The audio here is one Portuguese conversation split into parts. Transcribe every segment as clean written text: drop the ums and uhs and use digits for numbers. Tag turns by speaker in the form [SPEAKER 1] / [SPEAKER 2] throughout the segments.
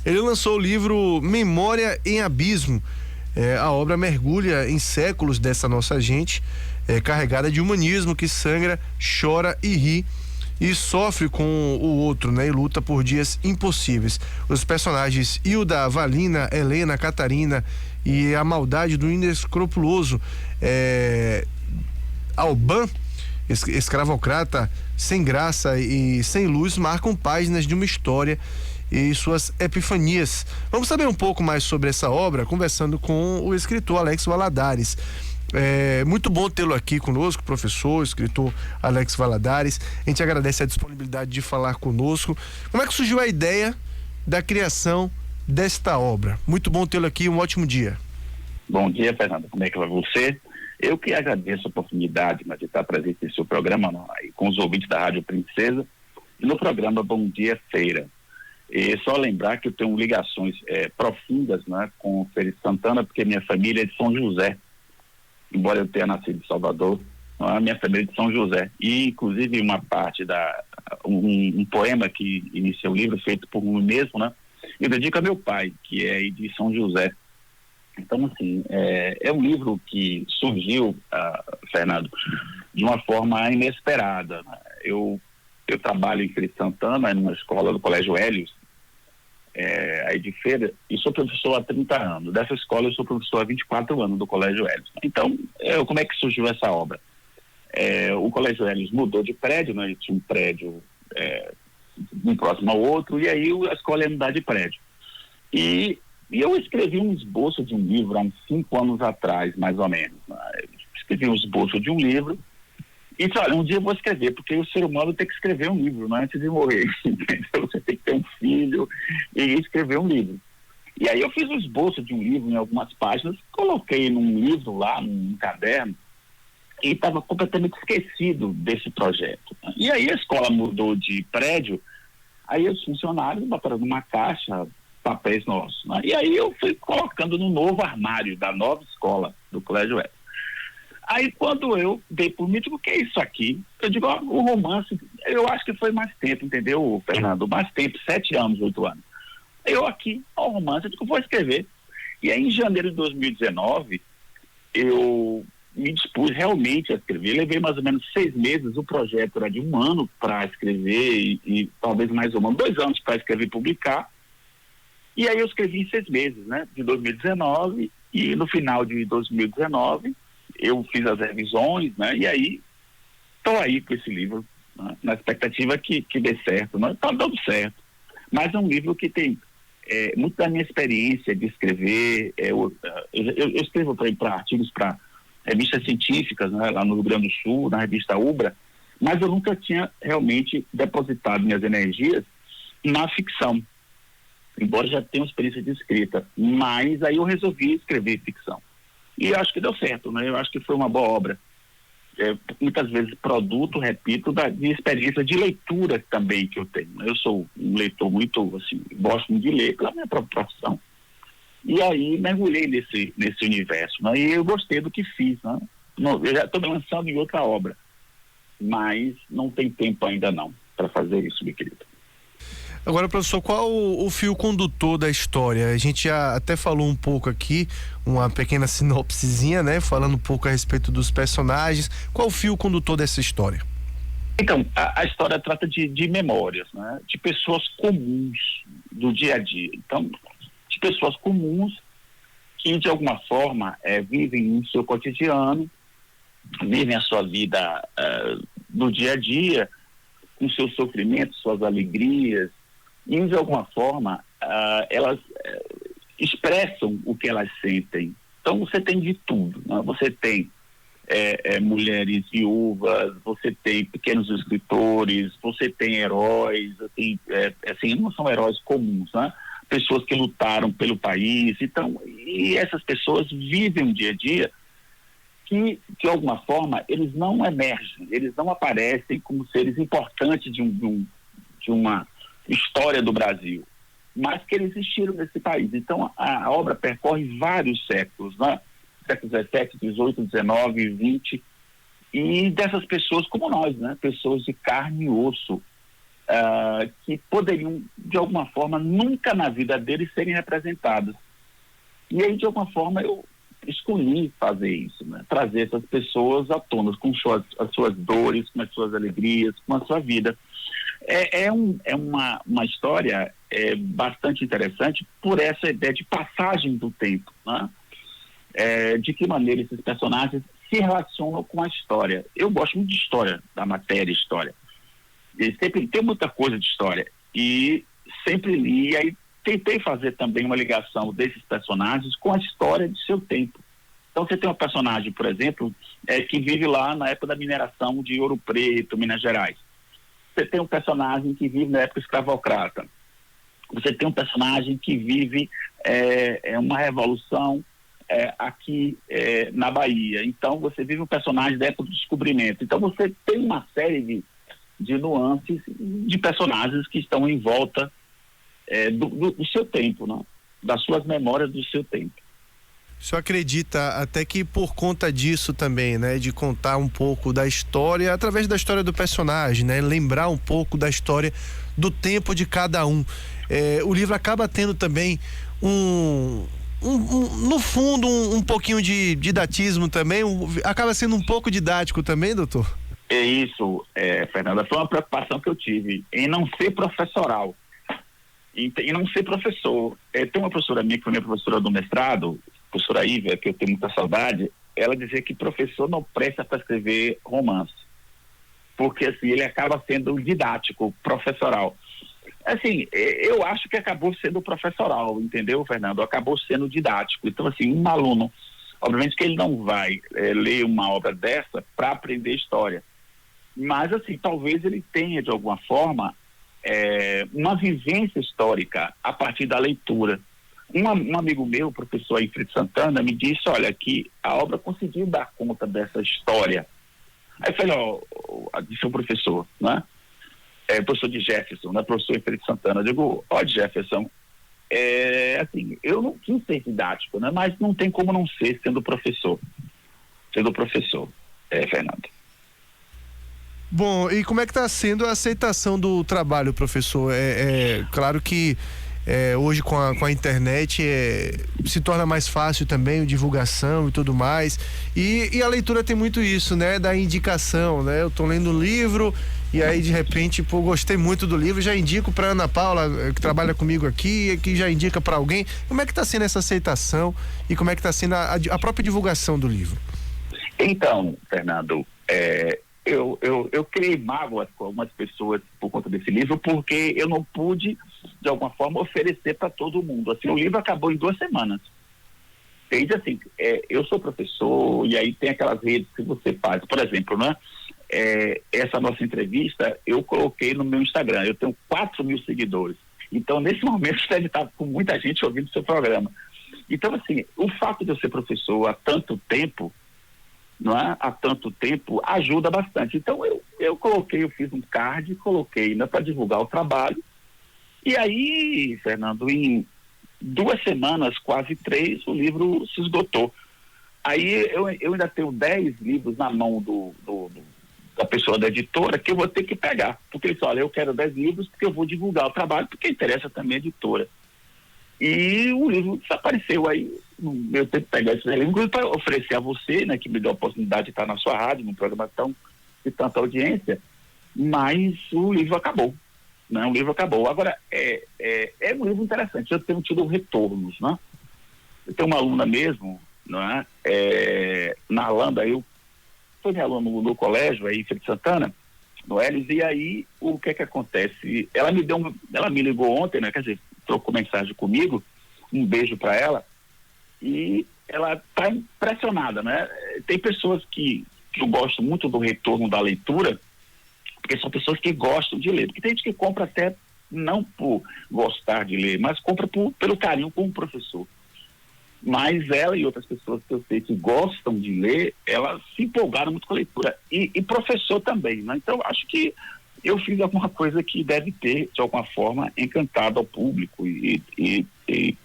[SPEAKER 1] Ele lançou o livro Memória em Abismo. A obra mergulha em séculos dessa nossa gente, carregada de humanismo que sangra, chora e ri e sofre com o outro, né? E luta por dias impossíveis. Os personagens Hilda, Valina, Helena, Catarina e a maldade do inescrupuloso Alban, escravocrata sem graça e sem luz, marcam páginas de uma história e suas epifanias. Vamos saber um pouco mais sobre essa obra conversando com o escritor Alex Valadares. Muito bom tê-lo aqui conosco, professor, escritor Alex Valadares. A gente agradece a disponibilidade de falar conosco. Como é que surgiu a ideia da criação desta obra? Muito bom tê-lo aqui, um ótimo dia.
[SPEAKER 2] Bom dia, Fernando. Como é que vai você? Eu que agradeço a oportunidade de estar presente nesse seu programa, com os ouvintes da Rádio Princesa, e no programa Bom Dia Feira. E só lembrar que eu tenho ligações profundas, né, com o Feira de Santana, porque minha família é de São José. Embora eu tenha nascido em Salvador, a minha família é de São José. E, inclusive, uma parte um poema que inicia o livro, feito por mim mesmo, né, eu dedico a meu pai, que é de São José. Então, assim, é um livro que surgiu, Fernando, de uma forma inesperada, né? Eu trabalho em Feira de Santana, numa escola do Colégio Hélios, aí de Feira, e sou professor há 30 anos. Dessa escola eu sou professor há 24 anos do Colégio Hélios. Então, como é que surgiu essa obra? O Colégio Hélios mudou de prédio, né? Ele tinha um prédio um próximo ao outro, e aí a escola ia mudar de prédio. E eu escrevi um esboço de um livro há uns 5 anos atrás, mais ou menos. Né? Escrevi um esboço de um livro e disse, olha, um dia eu vou escrever, porque o ser humano tem que escrever um livro, né, antes de morrer. Entendeu? Você tem que ter um filho e escrever um livro. E aí eu fiz um esboço de um livro em algumas páginas, coloquei num livro lá, num caderno, e estava completamente esquecido desse projeto. Né? E aí a escola mudou de prédio, aí os funcionários botaram numa caixa papéis nossos, né? E aí eu fui colocando no novo armário da nova escola do Colégio Hélios. Aí quando eu dei por mim, digo, o que é isso aqui? Eu digo, o romance, eu acho que foi mais tempo, entendeu, Fernando? Mais tempo, 7 anos, 8 anos. Eu aqui, o romance, eu digo, vou escrever. E aí em janeiro de 2019, eu me dispus realmente a escrever. Levei mais ou menos 6 meses, o projeto era de 1 ano para escrever e talvez mais ou menos 2 anos para escrever e publicar. E aí eu escrevi em 6 meses, né, de 2019, e no final de 2019 eu fiz as revisões, né, e aí estou aí com esse livro, né, na expectativa que dê certo, né, está dando certo. Mas é um livro que tem muito da minha experiência de escrever. Eu escrevo para artigos para revistas científicas, né, lá no Rio Grande do Sul, na revista Ubra, mas eu nunca tinha realmente depositado minhas energias na ficção. Embora já tenha uma experiência de escrita, mas aí eu resolvi escrever ficção. E acho que deu certo, né? Eu acho que foi uma boa obra. Muitas vezes produto, repito, de experiência de leitura também que eu tenho. Eu sou um leitor muito, assim, gosto muito de ler pela minha própria profissão. E aí mergulhei nesse universo, né? E eu gostei do que fiz, né? Eu já estou me lançando em outra obra, mas não tem tempo ainda não para fazer isso, meu querido.
[SPEAKER 1] Agora, professor, qual o fio condutor da história? A gente já até falou um pouco aqui, uma pequena sinopsezinha, né? Falando um pouco a respeito dos personagens. Qual o fio condutor dessa história?
[SPEAKER 2] Então, a história trata de memórias, né? De pessoas comuns do dia a dia. Então, de pessoas comuns que, de alguma forma, vivem no seu cotidiano, vivem a sua vida do dia a dia, com seus sofrimentos, suas alegrias, e de alguma forma elas expressam o que elas sentem. Então você tem de tudo, né? Você tem mulheres viúvas, você tem pequenos escritores, você tem heróis, assim, não são heróis comuns, né? Pessoas que lutaram pelo país. Então, e essas pessoas vivem um dia a dia que, de alguma forma, eles não emergem, eles não aparecem como seres importantes de uma história do Brasil, mas que eles existiram nesse país. Então, a obra percorre vários séculos, né? Séculos XVII, XVIII, XIX, XX, e dessas pessoas como nós, né? Pessoas de carne e osso, que poderiam, de alguma forma, nunca na vida deles serem representados. E aí, de alguma forma, eu escolhi fazer isso, né? Trazer essas pessoas à tona, com as suas dores, com as suas alegrias, com a sua vida. É uma história bastante interessante por essa ideia de passagem do tempo, né? De que maneira esses personagens se relacionam com a história. Eu gosto muito de história, da matéria história. E sempre tem muita coisa de história. E sempre li, e aí tentei fazer também uma ligação desses personagens com a história de seu tempo. Então você tem um personagem, por exemplo, que vive lá na época da mineração de Ouro Preto, Minas Gerais. Você tem um personagem que vive na época escravocrata. Você tem um personagem que vive uma revolução aqui na Bahia. Então você vive um personagem da época do descobrimento. Então você tem uma série de nuances de personagens que estão em volta do seu tempo, né? Das suas memórias do seu tempo.
[SPEAKER 1] O senhor acredita até que por conta disso também, né, de contar um pouco da história, através da história do personagem, né, lembrar um pouco da história do tempo de cada um, o livro acaba tendo também no fundo um pouquinho de didatismo também, acaba sendo um pouco didático também, doutor?
[SPEAKER 2] É isso, Fernanda, foi uma preocupação que eu tive em não ser professoral, em não ser professor. Tem uma professora minha que foi minha professora do mestrado, professora Ívia, que eu tenho muita saudade, ela dizia que professor não presta para escrever romance, porque assim, ele acaba sendo didático, professoral. Assim, eu acho que acabou sendo professoral, entendeu, Fernando? Acabou sendo didático. Então, assim, um aluno, obviamente que ele não vai ler uma obra dessa para aprender história, mas assim, talvez ele tenha, de alguma forma, uma vivência histórica a partir da leitura. Um amigo meu, professor aí, Fred Santana, me disse, olha, que a obra conseguiu dar conta dessa história. Aí eu falei, disse o professor, né? Professor de Jefferson, né? Professor Fred Santana. Eu digo, Jefferson, assim, eu não quis ser didático, né? Mas não tem como não ser sendo professor. Fernando.
[SPEAKER 1] Bom, e como é que está sendo a aceitação do trabalho, professor? Claro que hoje com a internet se torna mais fácil também a divulgação e tudo mais, e a leitura tem muito isso, né, da indicação, né? Eu tô lendo um livro e aí de repente, gostei muito do livro, já indico para Ana Paula, que trabalha comigo aqui, que já indica para alguém. Como é que está sendo essa aceitação e como é que está sendo a própria divulgação do livro?
[SPEAKER 2] Então, Fernando, eu criei mágoas com algumas pessoas por conta desse livro, porque eu não pude, de alguma forma, oferecer para todo mundo. Assim, o livro acabou em 2 semanas. Entende? Assim, eu sou professor, e aí tem aquelas redes que você faz. Por exemplo, né? Essa nossa entrevista, eu coloquei no meu Instagram. Eu tenho 4.000 seguidores. Então, nesse momento, deve estar com muita gente ouvindo o seu programa. Então, assim, o fato de eu ser professor há tanto tempo, não é? Há tanto tempo, ajuda bastante. Então eu fiz um card, coloquei, né, para divulgar o trabalho, e aí, Fernando, em 2 semanas, quase 3, o livro se esgotou. Aí eu ainda tenho 10 livros na mão da pessoa da editora, que eu vou ter que pegar, porque ele disse, olha, eu quero 10 livros porque eu vou divulgar o trabalho, porque interessa também a editora. E o livro desapareceu. Aí eu tenho que pegar esse livro para oferecer a você, né, que me deu a oportunidade de estar na sua rádio, num programa de tanta audiência, mas o livro acabou, né? O livro acabou. Agora, é um livro interessante, eu tenho tido retornos, né? Eu tenho uma aluna mesmo, né, na Alanda, foi minha aluna no colégio, aí, Felipe Santana, no Elis, e aí, o que acontece? Ela me ligou ontem, né, quer dizer, trocou mensagem comigo, um beijo para ela, e ela está impressionada, né? Tem pessoas que eu gosto muito do retorno da leitura, porque são pessoas que gostam de ler, porque tem gente que compra até não por gostar de ler, mas compra pelo carinho como professor. Mas ela e outras pessoas que eu sei que gostam de ler, elas se empolgaram muito com a leitura, e professor também, né? Então acho que eu fiz alguma coisa que deve ter, de alguma forma, encantado ao público e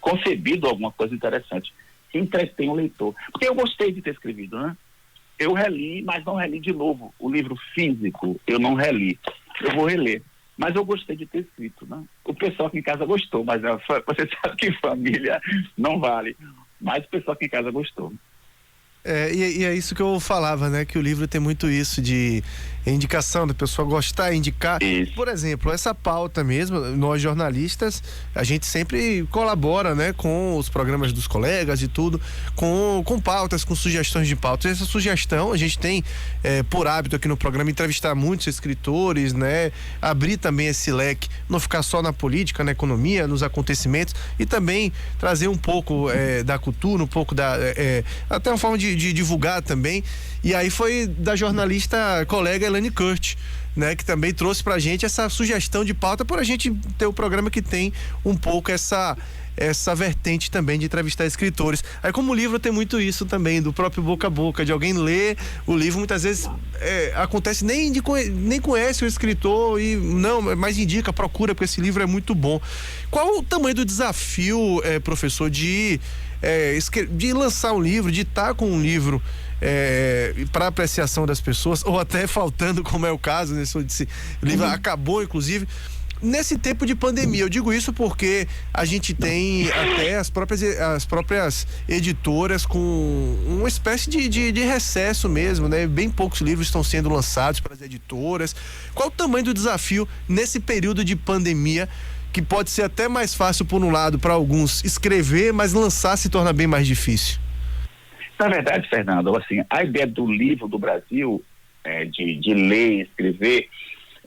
[SPEAKER 2] concebido alguma coisa interessante, que entretém o leitor. Porque eu gostei de ter escrevido, né? Eu reli, mas não reli de novo. O livro físico, eu não reli. Eu vou reler. Mas eu gostei de ter escrito, né? O pessoal aqui em casa gostou, mas você sabe que família não vale. Mas o pessoal aqui em casa gostou.
[SPEAKER 1] E é isso que eu falava, né? Que o livro tem muito isso de indicação, da pessoa gostar, indicar.
[SPEAKER 2] Isso.
[SPEAKER 1] Por exemplo, essa pauta mesmo, nós jornalistas, a gente sempre colabora, né? Com os programas dos colegas e tudo, com pautas, com sugestões de pautas. Essa sugestão, a gente tem por hábito aqui no programa entrevistar muitos escritores, né? Abrir também esse leque, não ficar só na política, na economia, nos acontecimentos, e também trazer um pouco da cultura, um pouco até uma forma de divulgar também. E aí foi da jornalista colega Elaine Kurt, né, que também trouxe pra gente essa sugestão de pauta, por a gente ter o programa que tem um pouco essa vertente também de entrevistar escritores. Aí, como o livro tem muito isso também, do próprio boca a boca, de alguém ler o livro, muitas vezes acontece, nem conhece o escritor e não, mas indica, procura, porque esse livro é muito bom. Qual o tamanho do desafio, professor, de lançar um livro, de estar com um livro para apreciação das pessoas, ou até faltando, como é o caso, nesse livro acabou, inclusive, nesse tempo de pandemia? Eu digo isso porque a gente tem até as próprias editoras com uma espécie de recesso mesmo, né? Bem poucos livros estão sendo lançados para as editoras. Qual o tamanho do desafio nesse período de pandemia, que pode ser até mais fácil por um lado para alguns escrever, mas lançar se torna bem mais difícil?
[SPEAKER 2] Na verdade, Fernando, assim, a ideia do livro do Brasil, de ler e escrever,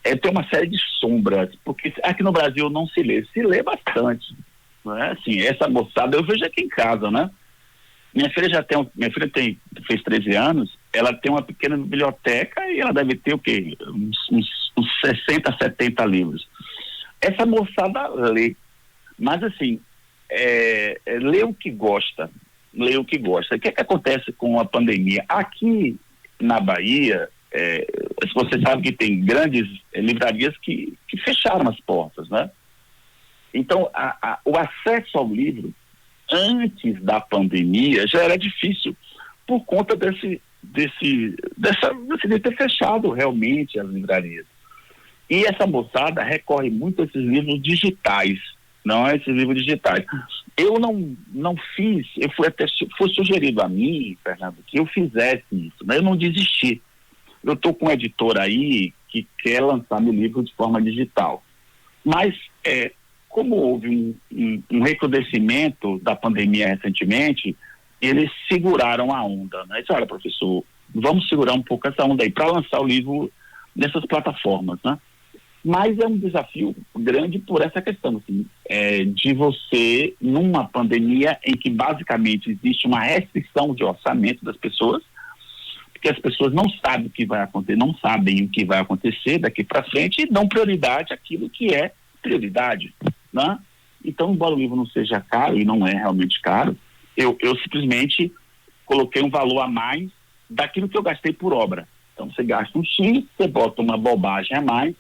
[SPEAKER 2] tem uma série de sombras, porque aqui no Brasil não se lê bastante, não é? Assim, essa moçada, eu vejo aqui em casa, né? Minha filha fez 13 anos, ela tem uma pequena biblioteca e ela deve ter o quê? Uns 60, 70 livros. Essa moçada lê, mas assim, lê o que gosta. O que acontece com a pandemia? Aqui na Bahia, você sabe que tem grandes livrarias que fecharam as portas, né? Então, o acesso ao livro, antes da pandemia, já era difícil, por conta de ter fechado realmente as livrarias. E essa moçada recorre muito a esses livros digitais, não a esses livros digitais. Eu não fiz, foi sugerido a mim, Fernando, que eu fizesse isso, mas eu não desisti. Eu estou com um editor aí que quer lançar meu livro de forma digital. Mas, como houve um recrudescimento da pandemia recentemente, eles seguraram a onda, né? Disse, olha, professor, vamos segurar um pouco essa onda aí para lançar o livro nessas plataformas, né? Mas é um desafio grande por essa questão, assim, de você, numa pandemia em que basicamente existe uma restrição de orçamento das pessoas, porque as pessoas não sabem o que vai acontecer, não sabem o que vai acontecer daqui para frente e dão prioridade àquilo que é prioridade, né? Então, embora o livro não seja caro, e não é realmente caro, eu simplesmente coloquei um valor a mais daquilo que eu gastei por obra. Então, você gasta um X, você bota uma bobagem a mais,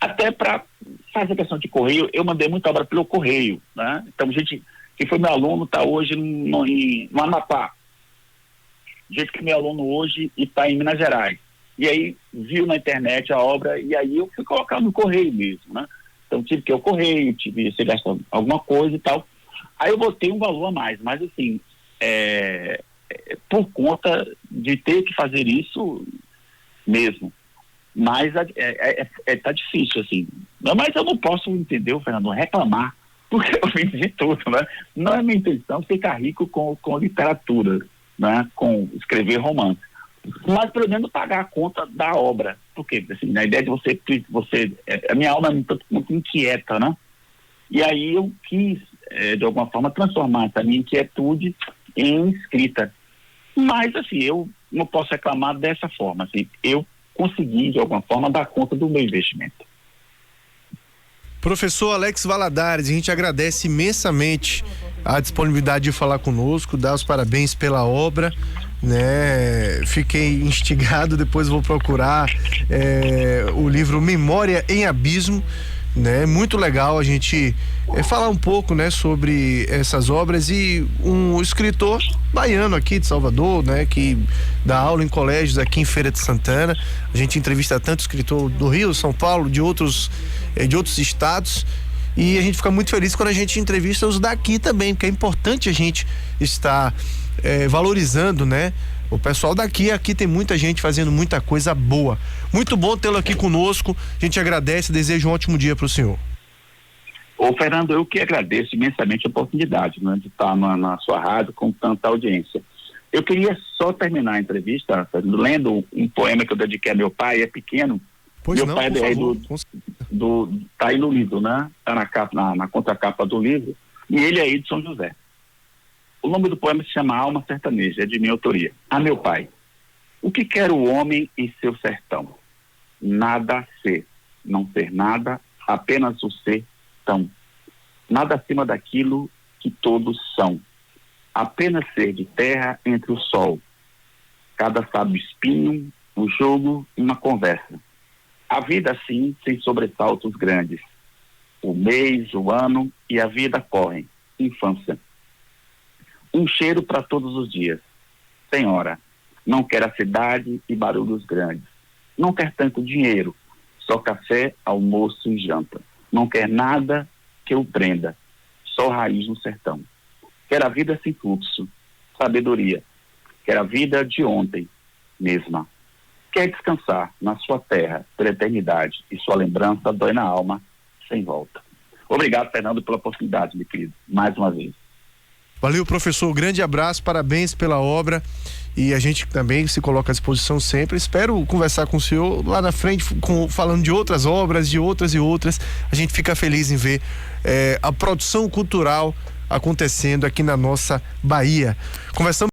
[SPEAKER 2] até para fazer a questão de correio. Eu mandei muita obra pelo correio, né? Então, gente que foi meu aluno está hoje no Amapá, gente que é meu aluno hoje e está em Minas Gerais, e aí viu na internet a obra, e aí eu fui colocar no correio mesmo, né? Então tive que ir ao correio, você gastar alguma coisa e tal, aí eu botei um valor a mais, mas assim, por conta de ter que fazer isso mesmo. Mas tá difícil, assim. Mas eu não posso, entendeu, Fernando, reclamar, porque eu fiz de tudo, né? Não é minha intenção ficar rico com literatura, né? Com escrever romance. Mas pelo menos pagar a conta da obra. Porque, assim, a ideia de você a minha alma é muito inquieta, né? E aí eu quis, de alguma forma, transformar essa minha inquietude em escrita. Mas, assim, eu não posso reclamar dessa forma, assim, eu consegui, de alguma forma, dar conta do meu investimento.
[SPEAKER 1] Professor Alex Valadares, a gente agradece imensamente a disponibilidade de falar conosco, dar os parabéns pela obra, né? Fiquei instigado, depois vou procurar o livro Memória em Abismo, né? Muito legal a gente falar um pouco, né, sobre essas obras. E um escritor baiano aqui de Salvador, né, que dá aula em colégios aqui em Feira de Santana. A gente entrevista tanto escritor do Rio, São Paulo, de outros estados, e a gente fica muito feliz quando a gente entrevista os daqui também, porque é importante a gente estar valorizando, né, o pessoal daqui. Aqui tem muita gente fazendo muita coisa boa. Muito bom tê-lo aqui conosco. A gente agradece, deseja um ótimo dia para o senhor.
[SPEAKER 2] Ô, Fernando, eu que agradeço imensamente a oportunidade, né, de estar na sua rádio com tanta audiência. Eu queria só terminar a entrevista, Fernando, lendo um poema que eu dediquei a meu pai. É pequeno.
[SPEAKER 1] Pois
[SPEAKER 2] meu
[SPEAKER 1] não,
[SPEAKER 2] pai
[SPEAKER 1] por favor.
[SPEAKER 2] Tá aí no livro, né? Tá na capa, na contracapa do livro. E ele é aí de São José. O nome do poema se chama Alma Sertaneja, é de minha autoria. A meu pai: o que quer o homem em seu sertão? Nada ser, não ser nada, apenas o ser tão. Nada acima daquilo que todos são. Apenas ser de terra entre o sol. Cada sábio espinho, um jogo e uma conversa. A vida assim, sem sobressaltos grandes. O mês, o ano e a vida correm. Infância. Um cheiro para todos os dias. Senhora, não quer a cidade e barulhos grandes. Não quer tanto dinheiro, só café, almoço e janta. Não quer nada que o prenda, só raiz no sertão. Quer a vida sem fluxo, sabedoria. Quer a vida de ontem mesma. Quer descansar na sua terra pela eternidade e sua lembrança dói na alma sem volta. Obrigado, Fernando, pela oportunidade, meu querido, mais uma vez.
[SPEAKER 1] Valeu, professor. Grande abraço, parabéns pela obra. E a gente também se coloca à disposição sempre. Espero conversar com o senhor lá na frente, falando de outras obras, de outras e outras. A gente fica feliz em ver a produção cultural acontecendo aqui na nossa Bahia. Conversamos